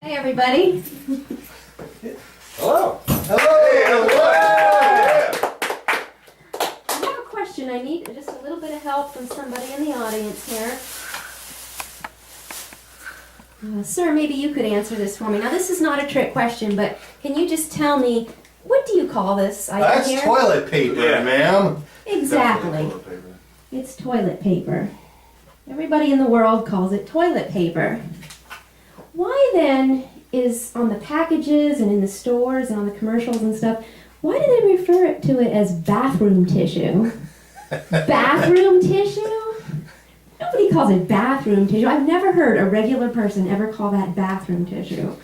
Hey everybody. Hello. Hello. Hey, hello. I have a question. I need just a little bit of help from somebody in the audience here. Sir, maybe you could answer this for me. Now this is not a trick question, but can you just tell me, what do you call this item That's here? toilet paper, ma'am. Exactly. It's toilet paper. Everybody in the world calls it toilet paper. Why then is on the packages and in the stores and on the commercials and stuff, why do they refer to it as bathroom tissue? Bathroom tissue? Nobody calls it bathroom tissue. I've never heard a regular person ever call that bathroom tissue.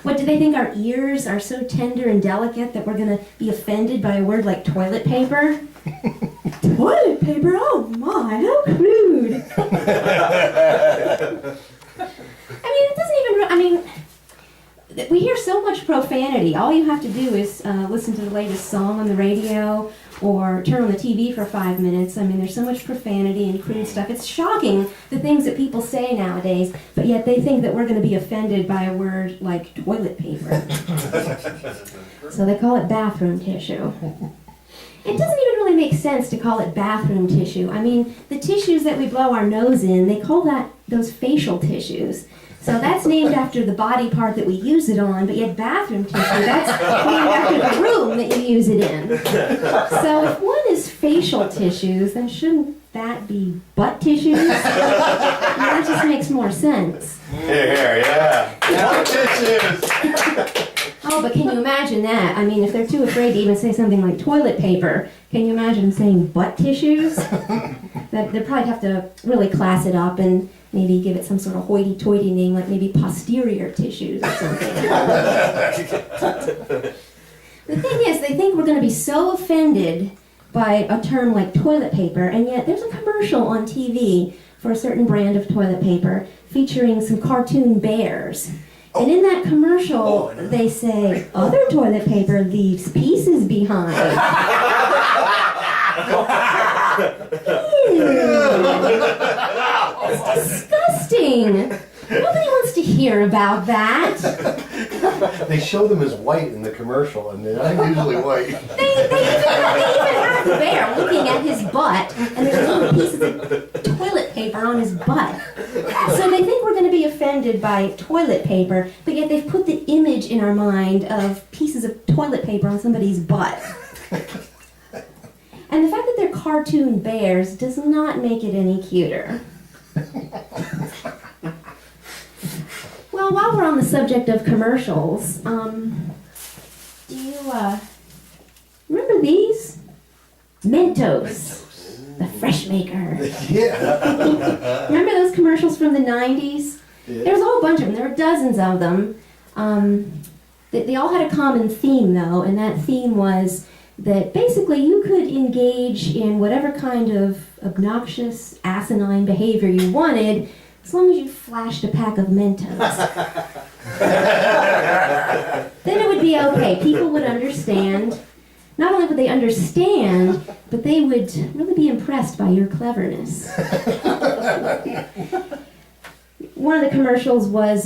What, do they think our ears are so tender and delicate that we're going to be offended by a word like toilet paper? Toilet paper? Oh my, how crude. It doesn't even, we hear so much profanity. All you have to do is listen to the latest song on the radio or turn on the TV for 5 minutes. There's so much profanity and crude stuff. It's shocking the things that people say nowadays, but yet they think that we're going to be offended by a word like toilet paper. So they call it bathroom tissue. It doesn't even really make sense to call it bathroom tissue. The tissues that we blow our nose in, they call those facial tissues. So that's named after the body part that we use it on, but yet bathroom tissue, that's named after the room that you use it in. So if one is facial tissues, then shouldn't that be butt tissues? That just makes more sense. Here, yeah. Butt tissues. Oh, but can you imagine that? If they're too afraid to even say something like toilet paper, can you imagine saying butt tissues? They'd probably have to really class it up and maybe give it some sort of hoity-toity name, like maybe posterior tissues or something. The thing is, they think we're going to be so offended by a term like toilet paper, and yet there's a commercial on TV for a certain brand of toilet paper featuring some cartoon bears. And in that commercial, they say, other toilet paper leaves pieces behind. Ew. That's disgusting. Nobody wants to hear about that. They show them as white in the commercial, and they're not usually white. They even have the bear looking at his butt, and there's little pieces of toilet paper on his butt. So they think we're going to be offended by toilet paper, but yet they've put the image in our mind of pieces of toilet paper on somebody's butt. And the fact that they're cartoon bears does not make it any cuter. Well, while we're on the subject of commercials, do you remember these? Mentos, the fresh maker. Yeah. Remember those commercials from the 90s? Yeah. There was a whole bunch of them. There were dozens of them. They all had a common theme, though, and that theme was that basically you could engage in whatever kind of obnoxious, asinine behavior you wanted, as long as you flashed a pack of Mentos. Then it would be okay. People would understand. Not only would they understand, but they would really be impressed by your cleverness. One of the commercials was,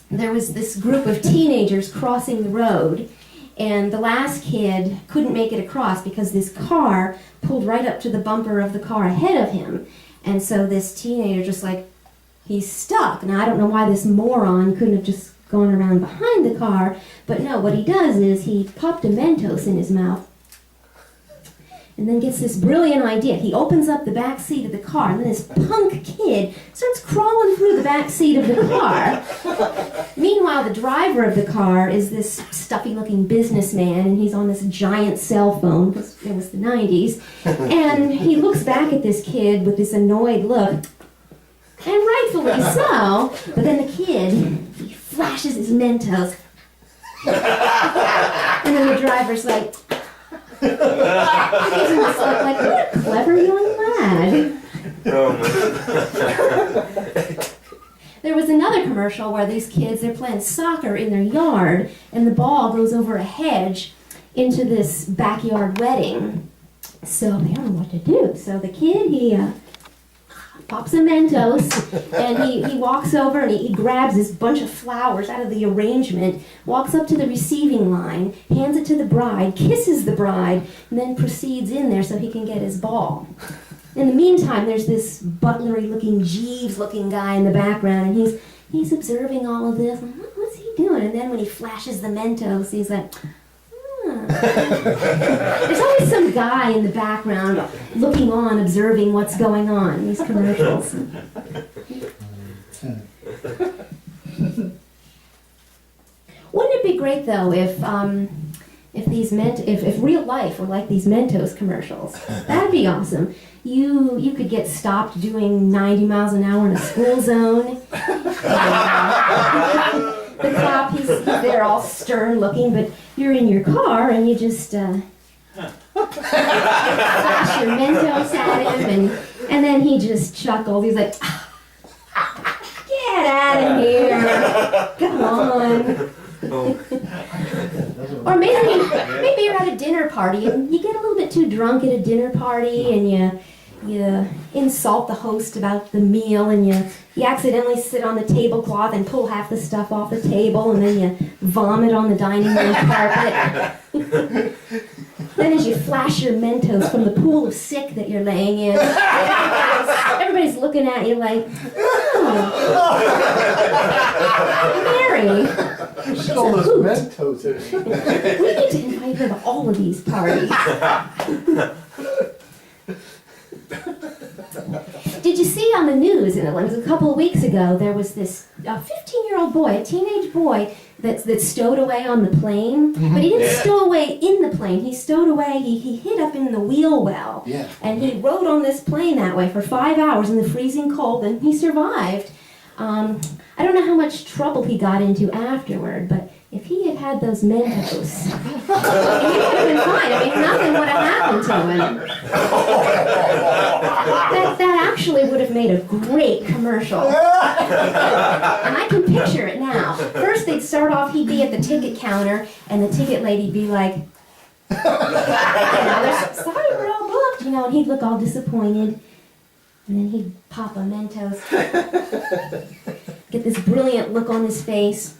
there was this group of teenagers crossing the road, and the last kid couldn't make it across because this car pulled right up to the bumper of the car ahead of him. And so this teenager just he's stuck. Now, I don't know why this moron couldn't have just gone around behind the car, but no, what he does is he popped a Mentos in his mouth and then gets this brilliant idea. He opens up the back seat of the car, and then this punk kid starts crawling through the back seat of the car. Meanwhile, the driver of the car is this stuffy-looking businessman, and he's on this giant cell phone, because it was the 90s, and he looks back at this kid with this annoyed look, and rightfully so, but then the kid, he flashes his Mentos, and then the driver's like, he gives him this look like, what a clever young lad. There was another commercial where these kids, they're playing soccer in their yard, and the ball goes over a hedge into this backyard wedding. So they don't know what to do. So the kid, he pops a Mentos, and he walks over and he grabs this bunch of flowers out of the arrangement, walks up to the receiving line, hands it to the bride, kisses the bride, and then proceeds in there so he can get his ball. In the meantime, there's this butlery-looking, Jeeves-looking guy in the background, and he's observing all of this. What's he doing? And then when he flashes the Mentos, he's like, There's always some guy in the background looking on, observing what's going on in these commercials. Wouldn't it be great though if real life were like these Mentos commercials? That'd be awesome. You could get stopped doing 90 miles an hour in a school zone. The cop, he's there all stern looking, but you're in your car and you just flash your Mentos at him, and then he just chuckles. He's like, get out of here, come on. Or maybe you're at a dinner party and you get a little bit too drunk at a dinner party and you insult the host about the meal, and you accidentally sit on the tablecloth and pull half the stuff off the table, and then you vomit on the dining room carpet. Then as you flash your Mentos from the pool of sick that you're laying in, everybody's looking at you like, oh, Mary, she's a all hoot. those Mentos in it. We need to invite her to all of these parties. Did you see on the news, and it was a couple of weeks ago, there was this 15-year-old boy, a teenage boy, that stowed away on the plane, but he didn't stow away in the plane. He stowed away, he hid up in the wheel well, and he rode on this plane that way for 5 hours in the freezing cold, and he survived. I don't know how much trouble he got into afterward, but if he had had those Mentos, he would have been fine. I mean, nothing would have happened to him. That actually would have made a great commercial. And I can picture it now. First they'd start off, he'd be at the ticket counter, and the ticket lady'd be like, sorry, we're all booked, and he'd look all disappointed. And then he'd pop a Mentos, get this brilliant look on his face.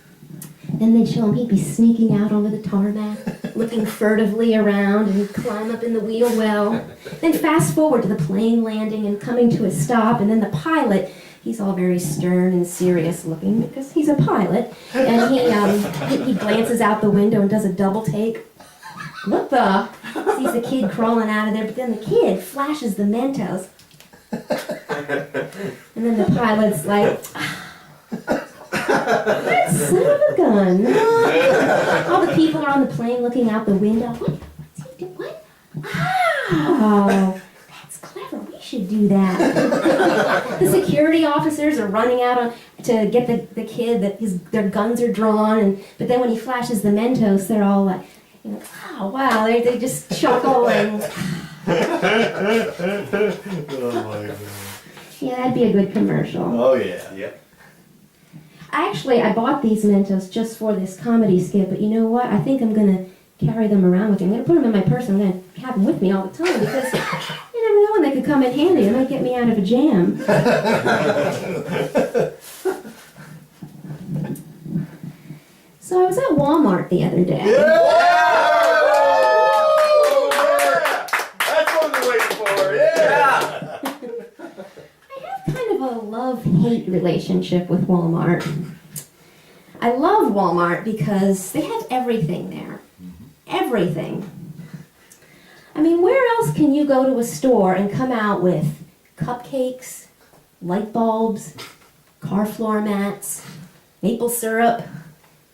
Then they'd show him he'd be sneaking out over the tarmac, looking furtively around, and he'd climb up in the wheel well. Then fast forward to the plane landing and coming to a stop, and then the pilot, he's all very stern and serious looking because he's a pilot, and he glances out the window and does a double take. What the? Sees the kid crawling out of there, but then the kid flashes the Mentos. And then the pilot's like, that son of a gun. All the people are on the plane looking out the window. What's he doing? What? Oh, that's clever. We should do that. The security officers are running out to get the kid. Their guns are drawn, but then when he flashes the Mentos, they're all like, oh wow, they just chuckle and. Oh my God. Yeah, that'd be a good commercial. Oh yeah. Yep. I bought these Mentos just for this comedy skit, but you know what? I think I'm going to carry them around with me. I'm going to put them in my purse. I'm going to have them with me all the time because you never know when they could come in handy. They might get me out of a jam. So I was at Walmart the other day. Yeah! That's what we're waiting for, yeah! Kind of a love-hate relationship with Walmart. I love Walmart because they have everything there. Everything. I mean, where else can you go to a store and come out with cupcakes, light bulbs, car floor mats, maple syrup,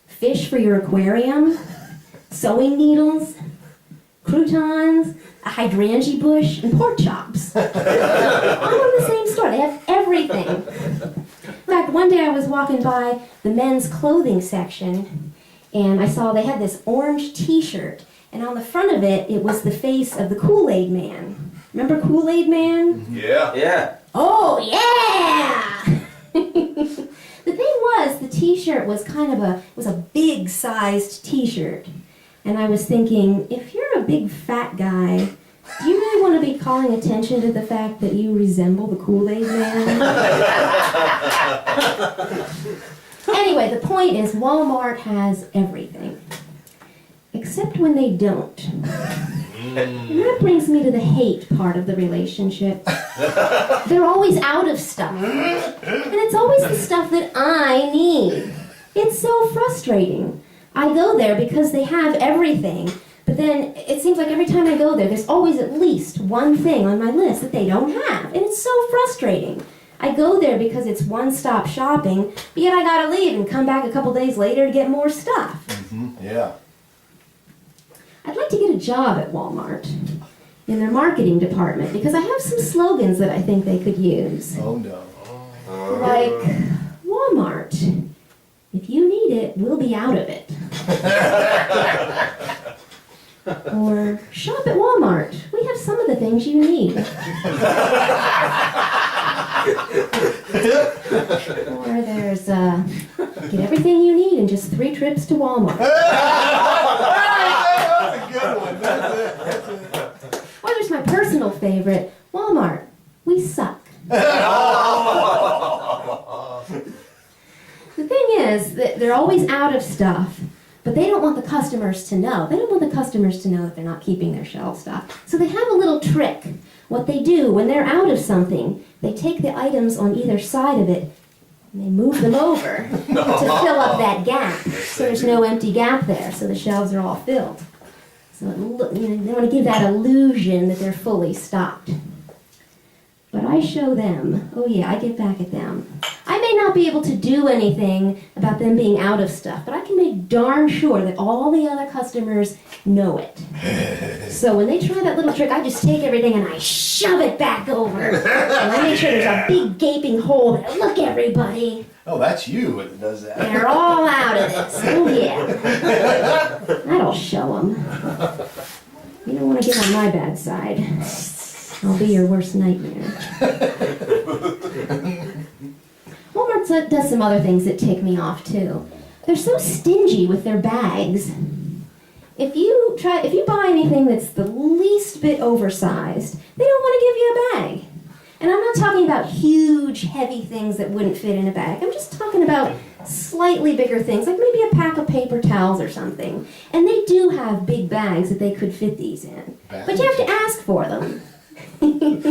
fish for your aquarium, sewing needles, croutons, a hydrangea bush, and pork chops. All in the same store. They have everything. In fact, one day I was walking by the men's clothing section, and I saw they had this orange t-shirt, and on the front of it, it was the face of the Kool-Aid Man. Remember Kool-Aid Man? Yeah. Yeah. Oh, yeah! The thing was, the t-shirt was a big-sized t-shirt. And I was thinking, if you're a big fat guy Do you really want to be calling attention to the fact that you resemble the Kool-Aid Man? Anyway, the point is Walmart has everything. Except when they don't. And that brings me to the hate part of the relationship. They're always out of stuff. And it's always the stuff that I need. It's so frustrating. I go there because they have everything, but then it seems like every time I go there, there's always at least one thing on my list that they don't have. And it's so frustrating. I go there because it's one-stop shopping, but yet I gotta leave and come back a couple days later to get more stuff. Yeah. I'd like to get a job at Walmart in their marketing department because I have some slogans that I think they could use. Oh no. Like, Walmart, if you need it, we'll be out of it. Or, shop at Walmart, we have some of the things you need. Or there's, get everything you need in just 3 trips to Walmart. That's a good one. That's it. Or there's my personal favorite, Walmart, we suck. The thing is that they're always out of stuff, but they don't want the customers to know. They don't want the customers to know that they're not keeping their shelves stocked. So they have a little trick. What they do when they're out of something, they take the items on either side of it and they move them over to fill up that gap. So there's no empty gap there, so the shelves are all filled. So they want to give that illusion that they're fully stocked. But I show them, oh yeah, I get back at them. I may not be able to do anything about them being out of stuff, but I can make darn sure that all the other customers know it. So when they try that little trick, I just take everything and I shove it back over. And I make sure there's a big gaping hole there. Look, everybody. Oh, that's you that does that. They're all out of this. Oh yeah. That'll show them. You don't want to get on my bad side. I'll be your worst nightmare. Walmart does some other things that tick me off too. They're so stingy with their bags. If you buy anything that's the least bit oversized, they don't want to give you a bag. And I'm not talking about huge, heavy things that wouldn't fit in a bag. I'm just talking about slightly bigger things, like maybe a pack of paper towels or something. And they do have big bags that they could fit these in. But you have to ask for them. And that's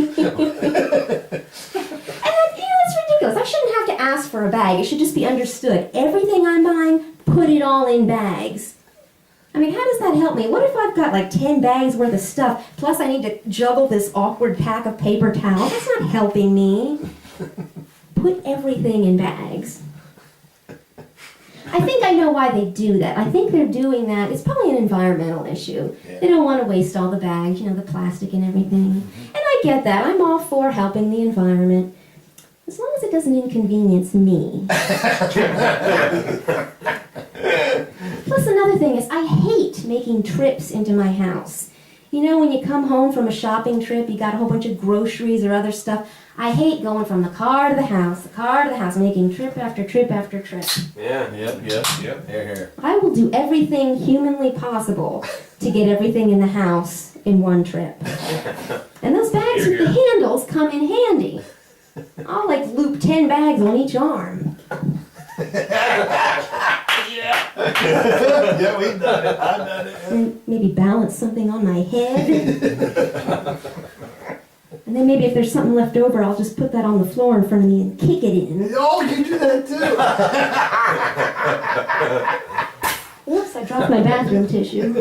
ridiculous. I shouldn't have to ask for a bag. It should just be understood. Everything I'm buying, put it all in bags. I mean, how does that help me? What if I've got like 10 bags worth of stuff, plus I need to juggle this awkward pack of paper towels? That's not helping me. Put everything in bags. I think I know why they do that. I think they're doing that. It's probably an environmental issue. Yeah. They don't want to waste all the bags, the plastic and everything. And I get that. I'm all for helping the environment, as long as it doesn't inconvenience me. Plus, another thing is I hate making trips into my house. When you come home from a shopping trip, you got a whole bunch of groceries or other stuff. I hate going from the car to the house, making trip after trip after trip. Yeah. Yep. Here, here. I will do everything humanly possible to get everything in the house in one trip. And those bags with the handles come in handy. I'll loop 10 bags on each arm. Yeah, we've done it. I've done it. And maybe balance something on my head. And then maybe if there's something left over, I'll just put that on the floor in front of me and kick it in. Oh, you do that too. Whoops, I dropped my bathroom tissue.